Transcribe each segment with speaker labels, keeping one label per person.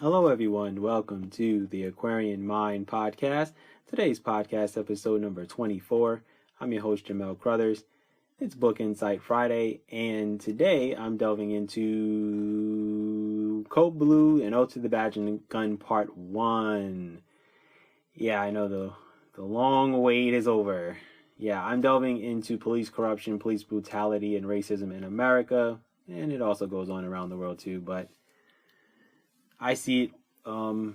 Speaker 1: Hello, everyone. Welcome to the Aquarian Mind podcast. Today's podcast, episode number 24. I'm your host, Jamel Crothers. It's Book Insight Friday, and today I'm delving into Code Blue and Ode to the Badge and Gun Part 1. Yeah, I know the long wait is over. Yeah, I'm delving into police corruption, police brutality, and racism in America, and it also goes on around the world too, but I see it from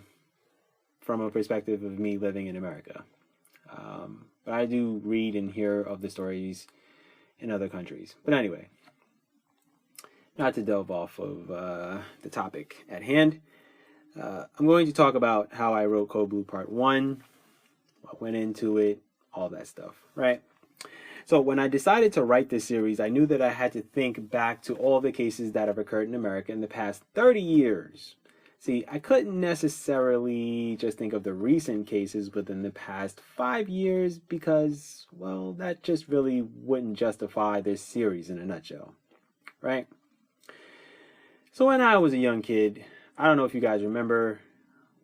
Speaker 1: a perspective of me living in America. But I do read and hear of the stories in other countries. But anyway, not to delve off of the topic at hand, I'm going to talk about how I wrote Code Blue Part 1, what went into it, all that stuff, right? So when I decided to write this series, I knew that I had to think back to all the cases that have occurred in America in the past 30 years. See, I couldn't necessarily just think of the recent cases within the past 5 years because, well, that just really wouldn't justify this series in a nutshell, right? So when I was a young kid, I don't know if you guys remember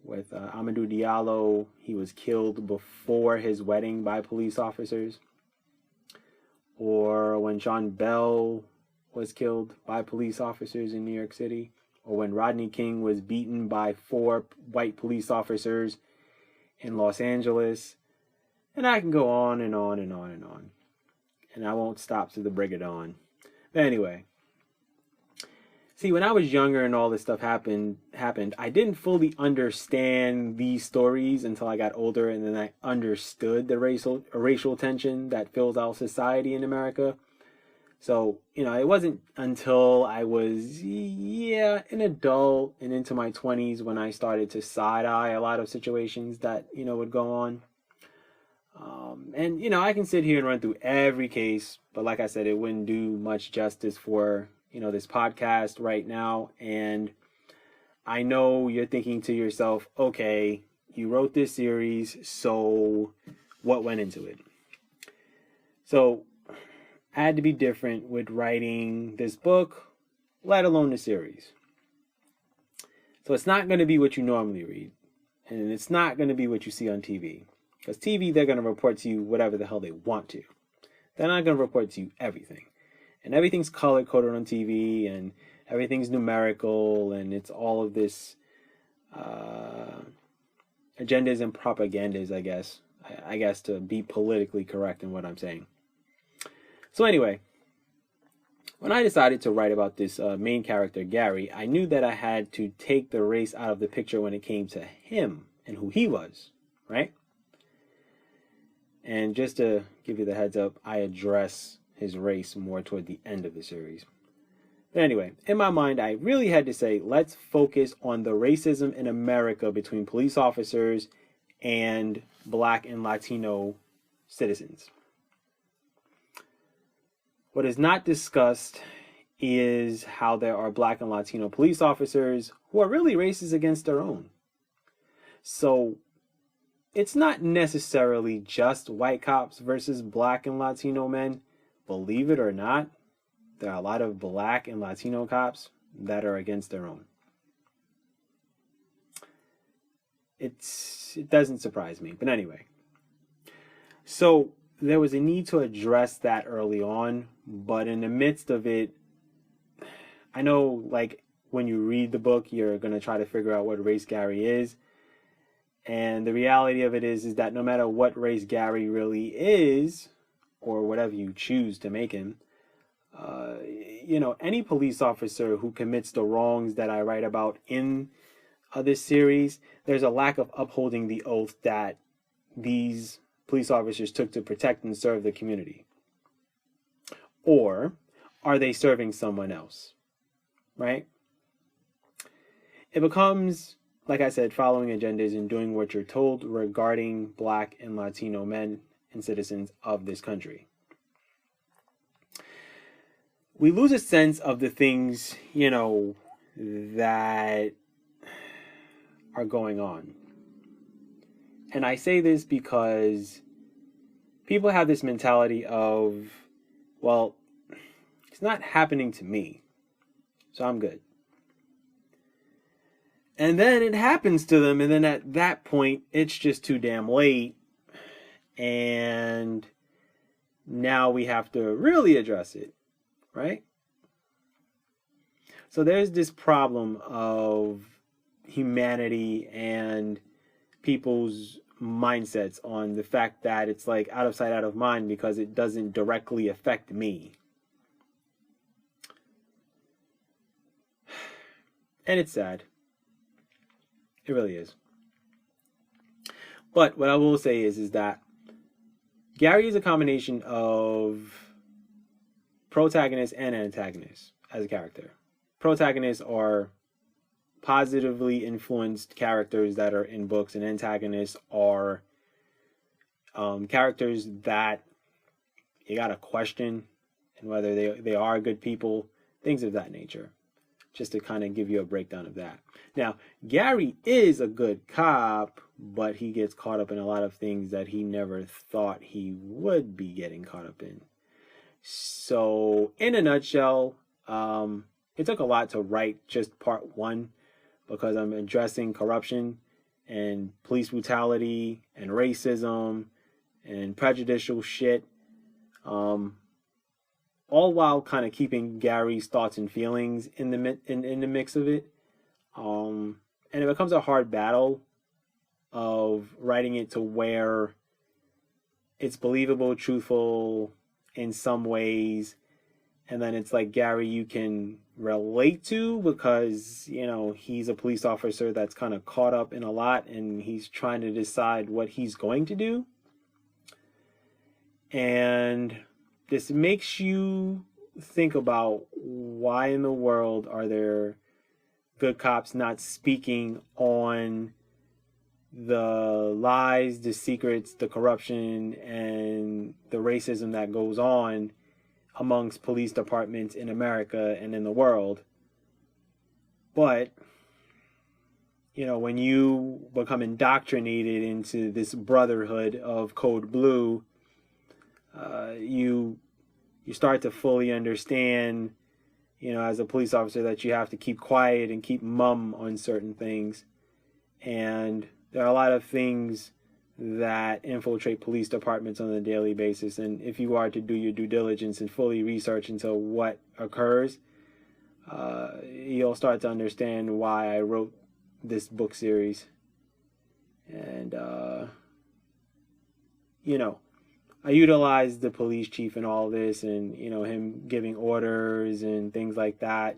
Speaker 1: with Amadou Diallo, he was killed before his wedding by police officers. Or when Sean Bell was killed by police officers in New York City. Or when Rodney King was beaten by 4 white police officers in Los Angeles. And I can go on and on and on and on. And I won't stop to the break of dawn. But anyway. See, when I was younger and all this stuff happened, I didn't fully understand these stories until I got older, and then I understood the racial tension that fills our society in America. So, it wasn't until I was, an adult and into my 20s when I started to side-eye a lot of situations that, would go on. I can sit here and run through every case, but like I said, it wouldn't do much justice for, this podcast right now. And I know you're thinking to yourself, okay, you wrote this series, so what went into it? So I had to be different with writing this book, let alone the series. So it's not going to be what you normally read. And it's not going to be what you see on TV. Because TV, they're going to report to you whatever the hell they want to. They're not going to report to you everything. And everything's color-coded on TV, and everything's numerical, and it's all of this agendas and propagandas, I guess. I guess to be politically correct in what I'm saying. So anyway, when I decided to write about this main character, Gary, I knew that I had to take the race out of the picture when it came to him and who he was, right? And just to give you the heads up, I address his race more toward the end of the series. But anyway, in my mind, I really had to say, let's focus on the racism in America between police officers and Black and Latino citizens. What is not discussed is how there are Black and Latino police officers who are really racist against their own. So it's not necessarily just white cops versus Black and Latino men. Believe it or not, there are a lot of Black and Latino cops that are against their own. It doesn't surprise me. But anyway, so there was a need to address that early on, but in the midst of it, I know, like, when you read the book, you're going to try to figure out what race Gary is. And the reality of it is that no matter what race Gary really is, or whatever you choose to make him, any police officer who commits the wrongs that I write about in this series, there's a lack of upholding the oath that these police officers took to protect and serve the community. Or are they serving someone else? Right? It becomes, like I said, following agendas and doing what you're told regarding Black and Latino men and citizens of this country. We lose a sense of the things, that are going on. And I say this because people have this mentality of, well, it's not happening to me, so I'm good. And then it happens to them, and then at that point, it's just too damn late. And now we have to really address it, right? So there's this problem of humanity and people's mindsets on the fact that it's like out of sight, out of mind because it doesn't directly affect me. And it's sad. It really is. But what I will say is that Gary is a combination of protagonist and antagonist as a character. Protagonists are positively influenced characters that are in books, and antagonists are characters that you gotta question and whether they are good people, things of that nature. Just to kind of give you a breakdown of that. Now, Gary is a good cop, but he gets caught up in a lot of things that he never thought he would be getting caught up in. So, in a nutshell, it took a lot to write just part one because I'm addressing corruption and police brutality and racism and prejudicial shit. All while kind of keeping Gary's thoughts and feelings in the mix of it. And it becomes a hard battle of writing it to where it's believable, truthful in some ways, and then it's like Gary you can relate to because, you know, he's a police officer that's kind of caught up in a lot and he's trying to decide what he's going to do. And this makes you think about why in the world are there good cops not speaking on the lies, the secrets, the corruption, and the racism that goes on amongst police departments in America and in the world. But, you know, when you become indoctrinated into this brotherhood of Code Blue, you start to fully understand, you know, as a police officer that you have to keep quiet and keep mum on certain things. And there are a lot of things that infiltrate police departments on a daily basis. And if you are to do your due diligence and fully research into what occurs, you'll start to understand why I wrote this book series. And, you know, I utilized the police chief in all this and, you know, him giving orders and things like that.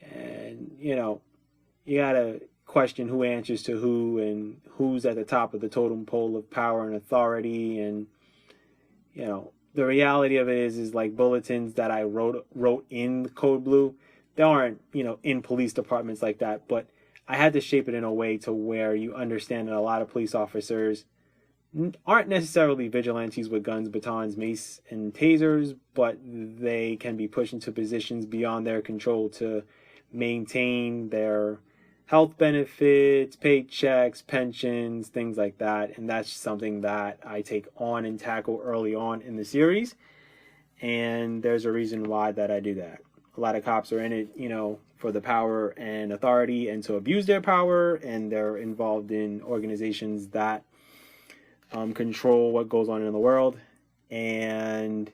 Speaker 1: And, you know, you got to question who answers to who and who's at the top of the totem pole of power and authority. And, you know, the reality of it is like bulletins that I wrote in Code Blue, they aren't, you know, in police departments like that. But I had to shape it in a way to where you understand that a lot of police officers aren't necessarily vigilantes with guns, batons, mace, and tasers, but they can be pushed into positions beyond their control to maintain their health benefits, paychecks, pensions, things like that. And that's something that I take on and tackle early on in the series. And there's a reason why that I do that. A lot of cops are in it, you know, for the power and authority and to abuse their power, and they're involved in organizations that control what goes on in the world. And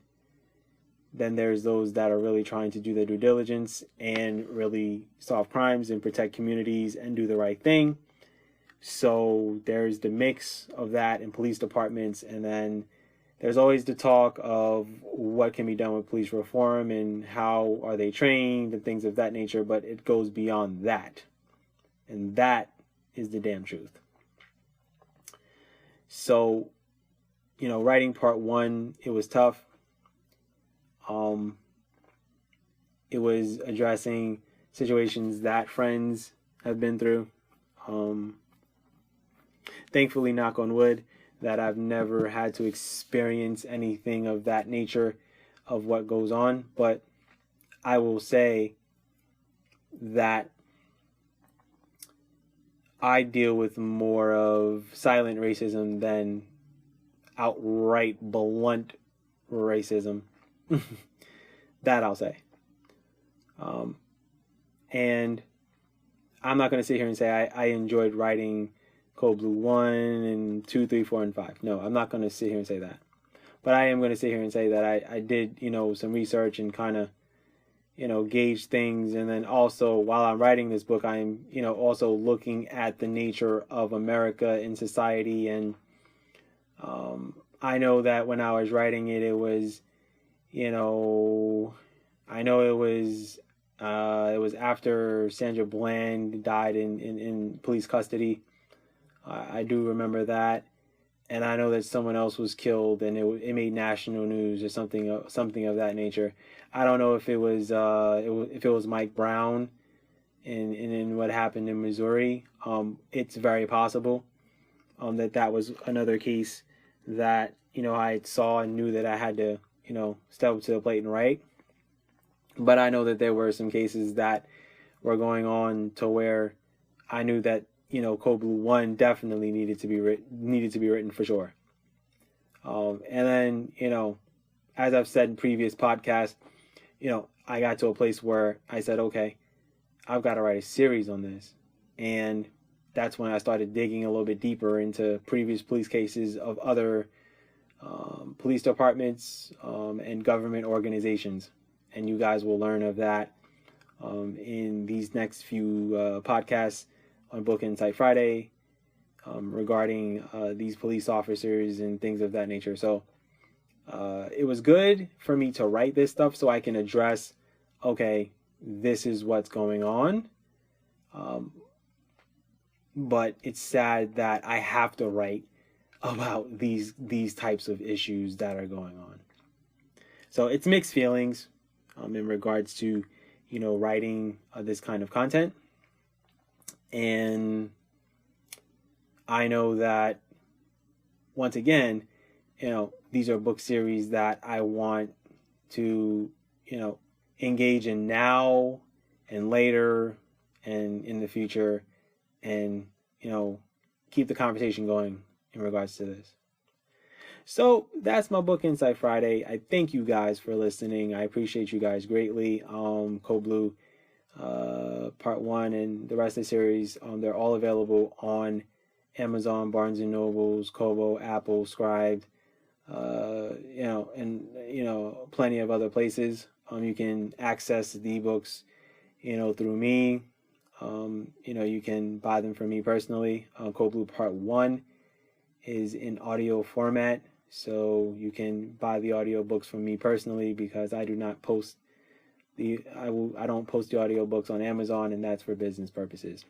Speaker 1: then there's those that are really trying to do their due diligence and really solve crimes and protect communities and do the right thing. So there's the mix of that in police departments. And then there's always the talk of what can be done with police reform and how are they trained and things of that nature. But it goes beyond that. And that is the damn truth. So, you know, writing part one, it was tough. It was addressing situations that friends have been through. Thankfully, knock on wood, that I've never had to experience anything of that nature of what goes on. But I will say that I deal with more of silent racism than outright blunt racism. That I'll say. And I'm not going to sit here and say I enjoyed writing Code Blue 1 and 2, 3, 4, and 5. No, I'm not going to sit here and say that. But I am going to sit here and say that I did, some research and kind of, gauge things. And then also, while I'm writing this book, I'm, also looking at the nature of America in society. And I know that when I was writing it, it was, I know it was after Sandra Bland died in police custody. I do remember that, and I know that someone else was killed, and it made national news or something of that nature. I don't know if it was Mike Brown, in what happened in Missouri. It's very possible that was another case that I saw and knew that I had to step up to the plate and write. But I know that there were some cases that were going on to where I knew that Code Blue 1 definitely needed to be written for sure. And then as I've said in previous podcasts, I got to a place where I said, okay, I've got to write a series on this, and that's when I started digging a little bit deeper into previous police cases of other police departments and government organizations. And you guys will learn of that in these next few podcasts on Book Insight Friday regarding these police officers and things of that nature. So it was good for me to write this stuff so I can address, okay, this is what's going on. But it's sad that I have to write about these types of issues that are going on. So it's mixed feelings in regards to, writing this kind of content. And I know that, once again, these are book series that I want to, engage in now and later and in the future, and, keep the conversation going in regards to this. So that's my Book Insight Friday. I thank you guys for listening. I appreciate you guys greatly. Code Blue Part 1 and the rest of the series, they're all available on Amazon, Barnes & Nobles, Kobo, Apple, Scribd, and plenty of other places. You can access the ebooks, through me. You can buy them from me personally. Code Blue Part 1 is in audio format, so you can buy the audio books from me personally, because I do not post I don't post the audio books on Amazon, and that's for business purposes.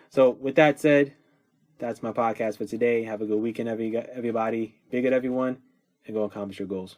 Speaker 1: So with that said, that's my podcast for today. Have a good weekend, everybody. Be good, everyone, and go accomplish your goals.